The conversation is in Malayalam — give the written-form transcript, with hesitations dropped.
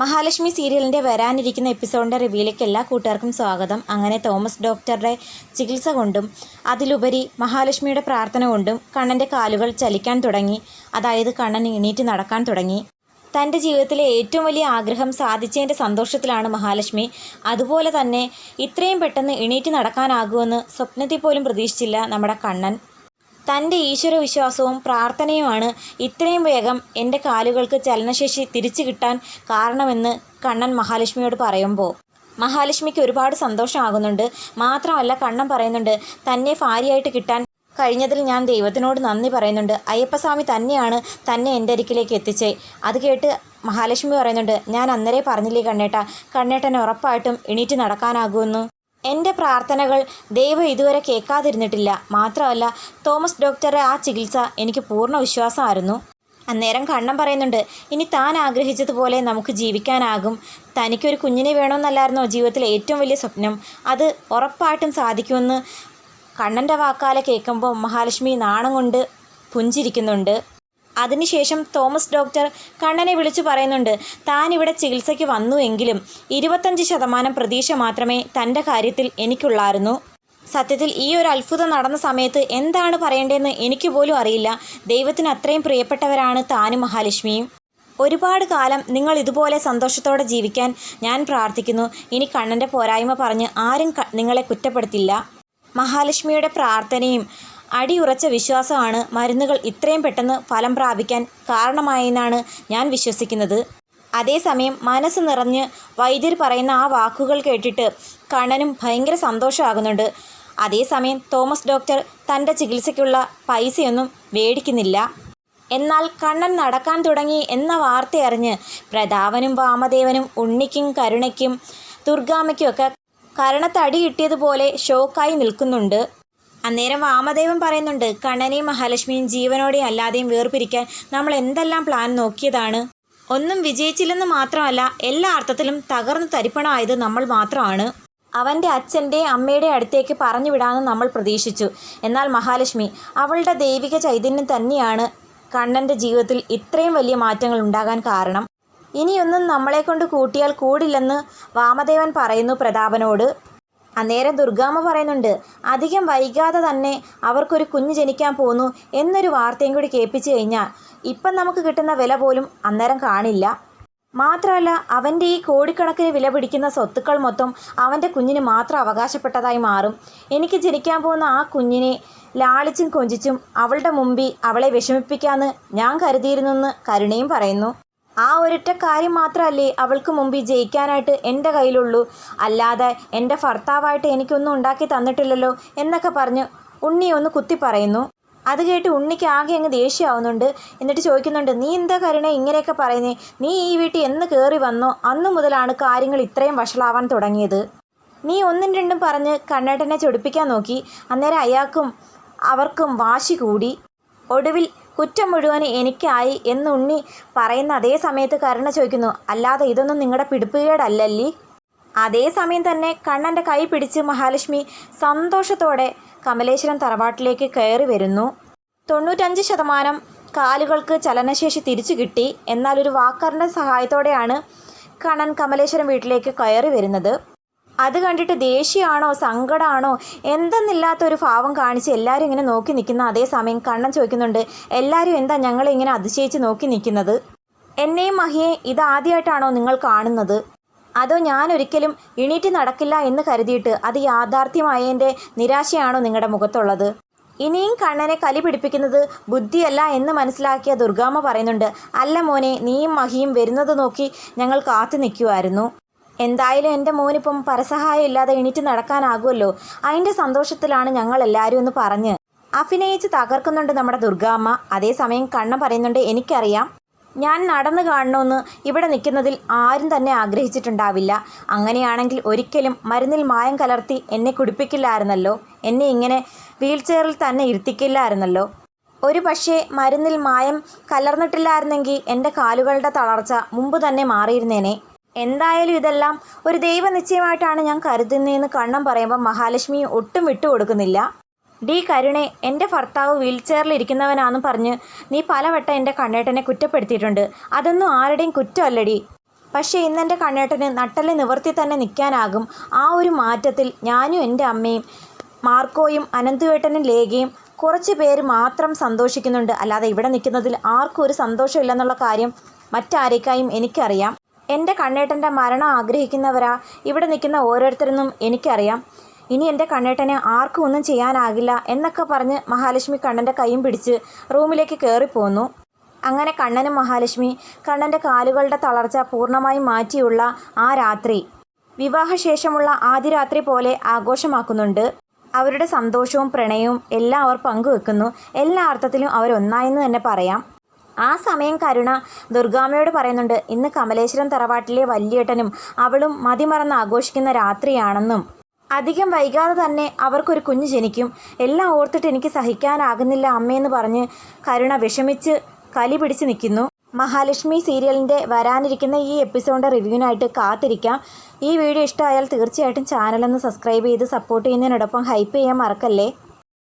മഹാലക്ഷ്മി സീരിയലിൻ്റെ വരാനിരിക്കുന്ന എപ്പിസോഡിൻ്റെ റിവ്യൂയിലേക്ക് എല്ലാ കൂട്ടുകാർക്കും സ്വാഗതം. അങ്ങനെ തോമസ് ഡോക്ടറുടെ ചികിത്സ കൊണ്ടും അതിലുപരി മഹാലക്ഷ്മിയുടെ പ്രാർത്ഥന കൊണ്ടും കണ്ണൻ്റെ കാലുകൾ ചലിക്കാൻ തുടങ്ങി. അതായത് കണ്ണൻ എണീറ്റ് നടക്കാൻ തുടങ്ങി. തൻ്റെ ജീവിതത്തിലെ ഏറ്റവും വലിയ ആഗ്രഹം സാധിച്ചതിൻ്റെ സന്തോഷത്തിലാണ് മഹാലക്ഷ്മി. അതുപോലെ തന്നെ ഇത്രയും പെട്ടെന്ന് എണീറ്റ് നടക്കാനാകുമെന്ന് സ്വപ്നത്തിൽ പോലും പ്രതീക്ഷിച്ചില്ല നമ്മുടെ കണ്ണൻ. തൻ്റെ ഈശ്വരവിശ്വാസവും പ്രാർത്ഥനയുമാണ് ഇത്രയും വേഗം എൻ്റെ കാലുകൾക്ക് ചലനശേഷി തിരിച്ചു കിട്ടാൻ കാരണമെന്ന് കണ്ണൻ മഹാലക്ഷ്മിയോട് പറയുമ്പോൾ മഹാലക്ഷ്മിക്ക് ഒരുപാട് സന്തോഷമാകുന്നുണ്ട്. മാത്രമല്ല കണ്ണൻ പറയുന്നുണ്ട്, തന്നെ ഭാര്യയായിട്ട് കിട്ടാൻ കഴിഞ്ഞതിൽ ഞാൻ ദൈവത്തിനോട് നന്ദി പറയുന്നുണ്ട്. അയ്യപ്പസ്വാമി തന്നെയാണ് തന്നെ എൻ്റെ അരികിലേക്ക് എത്തിച്ചേ. അത് കേട്ട് മഹാലക്ഷ്മി പറയുന്നുണ്ട്, ഞാൻ അന്നേരെ പറഞ്ഞില്ലേ കണ്ണേട്ടന് ഉറപ്പായിട്ടും എണീറ്റ് നടക്കാനാകുമെന്ന്. എൻ്റെ പ്രാർത്ഥനകൾ ദൈവം ഇതുവരെ കേൾക്കാതിരുന്നിട്ടില്ല. മാത്രമല്ല തോമസ് ഡോക്ടറെ ആ ചികിത്സ എനിക്ക് പൂർണ്ണ വിശ്വാസമായിരുന്നു. അന്നേരം കണ്ണൻ പറയുന്നുണ്ട്, ഇനി താൻ ആഗ്രഹിച്ചതുപോലെ നമുക്ക് ജീവിക്കാനാകും. തനിക്കൊരു കുഞ്ഞിനെ വേണമെന്നല്ലായിരുന്നോ ജീവിതത്തിലെ ഏറ്റവും വലിയ സ്വപ്നം? അത് ഉറപ്പായിട്ടും സാധിക്കുമെന്ന് കണ്ണൻ്റെ വാക്കാലെ കേൾക്കുമ്പോൾ മഹാലക്ഷ്മി നാണം കൊണ്ട് പുഞ്ചിരിക്കുന്നുണ്ട്. അതിനുശേഷം തോമസ് ഡോക്ടർ കണ്ണനെ വിളിച്ചു പറയുന്നുണ്ട്, താൻ ഇവിടെ ചികിത്സയ്ക്ക് വന്നുവെങ്കിലും 25% പ്രതീക്ഷ മാത്രമേ തൻ്റെ കാര്യത്തിൽ എനിക്കുള്ളായിരുന്നു. സത്യത്തിൽ ഈ ഒരു അത്ഭുതം നടന്ന സമയത്ത് എന്താണ് പറയേണ്ടതെന്ന് എനിക്ക് പോലും അറിയില്ല. ദൈവത്തിന് അത്രയും പ്രിയപ്പെട്ടവരാണ് താനും മഹാലക്ഷ്മിയും. ഒരുപാട് കാലം നിങ്ങൾ ഇതുപോലെ സന്തോഷത്തോടെ ജീവിക്കാൻ ഞാൻ പ്രാർത്ഥിക്കുന്നു. ഇനി കണ്ണൻ്റെ പോരായ്മ പറഞ്ഞ് ആരും നിങ്ങളെ കുറ്റപ്പെടുത്തില്ല. മഹാലക്ഷ്മിയുടെ പ്രാർത്ഥനയും അടിയുറച്ച വിശ്വാസമാണ് മരുന്നുകൾ ഇത്രയും പെട്ടെന്ന് ഫലം പ്രാപിക്കാൻ കാരണമായെന്നാണ് ഞാൻ വിശ്വസിക്കുന്നത്. അതേസമയം മനസ്സ് നിറഞ്ഞ് വൈദ്യർ പറയുന്ന ആ വാക്കുകൾ കേട്ടിട്ട് കണ്ണനും ഭയങ്കര സന്തോഷമാകുന്നുണ്ട്. അതേസമയം തോമസ് ഡോക്ടർ തൻ്റെ ചികിത്സയ്ക്കുള്ള പൈസയൊന്നും മേടിക്കുന്നില്ല. എന്നാൽ കണ്ണൻ നടക്കാൻ തുടങ്ങി എന്ന വാർത്തയറിഞ്ഞ് പ്രതാപനും വാമദേവനും ഉണ്ണിക്കും കരുണയ്ക്കും ദുർഗാമ്മയ്ക്കുമൊക്കെ കരണത്തടി കിട്ടിയതുപോലെ ഷോക്കായി നിൽക്കുന്നുണ്ട്. അന്നേരം വാമദേവൻ പറയുന്നുണ്ട്, കണ്ണനെയും മഹാലക്ഷ്മിയും ജീവനോടെയും അല്ലാതെയും വേർപിരിക്കാൻ നമ്മൾ എന്തെല്ലാം പ്ലാൻ നോക്കിയതാണ്. ഒന്നും വിജയിച്ചില്ലെന്ന് മാത്രമല്ല, എല്ലാ അർത്ഥത്തിലും തകർന്ന് തരിപ്പണമായത് നമ്മൾ മാത്രമാണ്. അവൻ്റെ അച്ഛൻ്റെ അമ്മയുടെ അടുത്തേക്ക് പറഞ്ഞു വിടാമെന്ന് നമ്മൾ പ്രതീക്ഷിച്ചു. എന്നാൽ മഹാലക്ഷ്മി അവളുടെ ദൈവിക ചൈതന്യം തന്നെയാണ് കണ്ണൻ്റെ ജീവിതത്തിൽ ഇത്രയും വലിയ മാറ്റങ്ങൾ ഉണ്ടാകാൻ കാരണം. ഇനിയൊന്നും നമ്മളെക്കൊണ്ട് കൂട്ടിയാൽ കൂടില്ലെന്ന് വാമദേവൻ പറയുന്നു പ്രതാപനോട്. അന്നേരം ദുർഗാമ്മ പറയുന്നുണ്ട്, അധികം വൈകാതെ തന്നെ അവർക്കൊരു കുഞ്ഞ് ജനിക്കാൻ പോകുന്നു എന്നൊരു വാർത്തയും കൂടി കേൾപ്പിച്ചു കഴിഞ്ഞാൽ ഇപ്പം നമുക്ക് കിട്ടുന്ന വില പോലും അന്നേരം കാണില്ല. മാത്രമല്ല അവൻ്റെ ഈ കോടിക്കണക്കിന് വില പിടിക്കുന്ന സ്വത്തുക്കൾ മൊത്തം അവൻ്റെ കുഞ്ഞിന് മാത്രം അവകാശപ്പെട്ടതായി മാറും. എനിക്ക് ജനിക്കാൻ പോകുന്ന ആ കുഞ്ഞിനെ ലാളിച്ചും കൊഞ്ചിച്ചും അവളുടെ മുമ്പിൽ അവളെ വിഷമിപ്പിക്കാമെന്ന് ഞാൻ കരുതിയിരുന്നെന്ന് കരുണയും പറയുന്നു. ആ ഒരൊറ്റ കാര്യം മാത്രമല്ലേ അവൾക്ക് മുമ്പിൽ ജയിക്കാനായിട്ട് എൻ്റെ കയ്യിലുള്ളൂ, അല്ലാതെ എൻ്റെ ഭർത്താവായിട്ട് എനിക്കൊന്നും ഉണ്ടാക്കി തന്നിട്ടില്ലല്ലോ എന്നൊക്കെ പറഞ്ഞ് ഉണ്ണി ഒന്ന് കുത്തി പറയുന്നു. അത് കേട്ട് ഉണ്ണിക്ക് ആകെ അങ്ങ് ദേഷ്യമാവുന്നുണ്ട്. എന്നിട്ട് ചോദിക്കുന്നുണ്ട്, നീ എന്താ കരുണ ഇങ്ങനെയൊക്കെ പറയുന്നേ? നീ ഈ വീട്ടിൽ എന്ന് കയറി വന്നോ അന്നു മുതലാണ് കാര്യങ്ങൾ ഇത്രയും വഷളാവാൻ തുടങ്ങിയത്. നീ ഒന്നും രണ്ടും പറഞ്ഞ് കണ്ണേട്ടനെ ചൊടിപ്പിക്കാൻ നോക്കി. അന്നേരം അയാൾക്കും അവർക്കും വാശി കൂടി. ഒടുവിൽ കുറ്റം മുഴുവൻ എനിക്കായി എന്ന് ഉണ്ണി പറയുന്ന അതേ സമയത്ത് കരുണ ചോദിക്കുന്നു, അല്ലാതെ ഇതൊന്നും നിങ്ങളുടെ പിടിപ്പുകേടല്ലല്ലേ? അതേസമയം തന്നെ കണ്ണൻ്റെ കൈ പിടിച്ച് മഹാലക്ഷ്മി സന്തോഷത്തോടെ കമലേശ്വരം തറവാട്ടിലേക്ക് കയറി വരുന്നു. 95% കാലുകൾക്ക് ചലനശേഷി തിരിച്ചു കിട്ടി. എന്നാൽ ഒരു വാക്കറിൻ്റെ സഹായത്തോടെയാണ് കണ്ണൻ കമലേശ്വരം വീട്ടിലേക്ക് കയറി വരുന്നത്. അത് കണ്ടിട്ട് ദേഷ്യമാണോ സങ്കടമാണോ എന്തെന്നില്ലാത്തൊരു ഭാവം കാണിച്ച് എല്ലാവരും ഇങ്ങനെ നോക്കി നിൽക്കുന്ന അതേസമയം കണ്ണൻ ചോദിക്കുന്നുണ്ട്, എല്ലാവരും എന്താ ഞങ്ങളെ ഇങ്ങനെ അതിശയിച്ച് നോക്കി നിൽക്കുന്നത്? എന്നെയും മഹിയെ ഇതാദ്യമായിട്ടാണോ നിങ്ങൾ കാണുന്നത്? അതോ ഞാൻ ഒരിക്കലും എണീറ്റ് നടക്കില്ല എന്ന് കരുതിയിട്ട് അത് യാഥാർത്ഥ്യമായതിൻ്റെ നിരാശയാണോ നിങ്ങളുടെ മുഖത്തുള്ളത്? ഇനിയും കണ്ണനെ കലി പിടിപ്പിക്കുന്നത് ബുദ്ധിയല്ല എന്ന് മനസ്സിലാക്കിയ ദുർഗാമ്മ പറയുന്നുണ്ട്, അല്ല മോനെ, നീയും മഹിയും വരുന്നത് നോക്കി ഞങ്ങൾ കാത്തു നിൽക്കുമായിരുന്നു. എന്തായാലും എൻ്റെ മോനിപ്പം പരസഹായം ഇല്ലാതെ എണീറ്റ് നടക്കാനാകുമല്ലോ, അതിൻ്റെ സന്തോഷത്തിലാണ് ഞങ്ങൾ എല്ലാവരും എന്ന് പറഞ്ഞ് അഭിനയിച്ച് തകർക്കുന്നുണ്ട് നമ്മുടെ ദുർഗാമ്മ. അതേസമയം കണ്ണൻ പറയുന്നുണ്ട്, എനിക്കറിയാം ഞാൻ നടന്നു കാണണമെന്ന് ഇവിടെ നിൽക്കുന്നതിൽ ആരും തന്നെ ആഗ്രഹിച്ചിട്ടുണ്ടാവില്ല. അങ്ങനെയാണെങ്കിൽ ഒരിക്കലും മരുന്നിൽ മായം കലർത്തി എന്നെ കുടിപ്പിക്കില്ലായിരുന്നല്ലോ, എന്നെ ഇങ്ങനെ വീൽചെയറിൽ തന്നെ ഇരുത്തിക്കില്ലായിരുന്നല്ലോ. ഒരു പക്ഷേ മരുന്നിൽ മായം കലർന്നിട്ടില്ലായിരുന്നെങ്കിൽ എൻ്റെ കാലുകളുടെ തളർച്ച മുമ്പ് തന്നെ മാറിയിരുന്നേനെ. എന്തായാലും ഇതെല്ലാം ഒരു ദൈവനിശ്ചയമായിട്ടാണ് ഞാൻ കരുതുന്നതെന്ന് കണ്ണൻ പറയുമ്പോൾ മഹാലക്ഷ്മി ഒട്ടും വിട്ടുകൊടുക്കുന്നില്ല. ഡി കരുണേ, എൻ്റെ ഭർത്താവ് വീൽചെയറിൽ ഇരിക്കുന്നവനാണെന്ന് പറഞ്ഞ് നീ പലവട്ടം എൻ്റെ കണ്ണേട്ടനെ കുറ്റപ്പെടുത്തിയിട്ടുണ്ട്. അതൊന്നും ആരുടെയും കുറ്റമല്ലടി. പക്ഷേ ഇന്നെൻ്റെ കണ്ണേട്ടന് നട്ടല് നിവർത്തി തന്നെ നിൽക്കാനാകും. ആ ഒരു മാറ്റത്തിൽ ഞാനും എൻ്റെ അമ്മയും മാർക്കോയും അനന്തുവേട്ടനും ലേഖയും കുറച്ച് പേര് മാത്രം സന്തോഷിക്കുന്നുണ്ട്. അല്ലാതെ ഇവിടെ നിൽക്കുന്നതിൽ ആർക്കും ഒരു സന്തോഷമില്ലെന്നുള്ള കാര്യം മറ്റാരേക്കായും എനിക്കറിയാം. എൻ്റെ കണ്ണേട്ടൻ്റെ മരണം ആഗ്രഹിക്കുന്നവരാ ഇവിടെ നിൽക്കുന്ന ഓരോരുത്തരെന്നും എനിക്കറിയാം. ഇനി എൻ്റെ കണ്ണേട്ടനെ ആർക്കും ഒന്നും ചെയ്യാനാകില്ല എന്നൊക്കെ പറഞ്ഞ് മഹാലക്ഷ്മി കണ്ണൻ്റെ കൈയും പിടിച്ച് റൂമിലേക്ക് കയറിപ്പോന്നു. അങ്ങനെ കണ്ണനും മഹാലക്ഷ്മി കണ്ണൻ്റെ കാലുകളുടെ തളർച്ച പൂർണ്ണമായും മാറ്റിയുള്ള ആ രാത്രി വിവാഹശേഷമുള്ള ആദ്യ രാത്രി പോലെ ആഘോഷമാക്കുന്നുണ്ട്. അവരുടെ സന്തോഷവും പ്രണയവും എല്ലാം അവർ പങ്കുവെക്കുന്നു. എല്ലാ അർത്ഥത്തിലും അവരൊന്നായെന്ന് തന്നെ പറയാം. ആ സമയം കരുണ ദുർഗാമ്മയോട് പറയുന്നുണ്ട്, ഇന്ന് കമലേശ്വരം തറവാട്ടിലെ വല്യേട്ടനും അവളും മതിമറന്ന് ആഘോഷിക്കുന്ന രാത്രിയാണെന്നും അധികം വൈകാതെ തന്നെ അവർക്കൊരു കുഞ്ഞ് ജനിക്കും. എല്ലാം ഓർത്തിട്ട് എനിക്ക് സഹിക്കാനാകുന്നില്ല അമ്മയെന്ന് പറഞ്ഞ് കരുണ വിഷമിച്ച് കലി പിടിച്ച് നിൽക്കുന്നു. മഹാലക്ഷ്മി സീരിയലിൻ്റെ വരാനിരിക്കുന്ന ഈ എപ്പിസോഡിൻ്റെ റിവ്യൂവിനായിട്ട് കാത്തിരിക്കാം. ഈ വീഡിയോ ഇഷ്ടമായാൽ തീർച്ചയായിട്ടും ചാനലൊന്ന് സബ്സ്ക്രൈബ് ചെയ്ത് സപ്പോർട്ട് ചെയ്യുന്നതിനോടൊപ്പം ഹൈപ്പ് ചെയ്യാൻ മറക്കല്ലേ.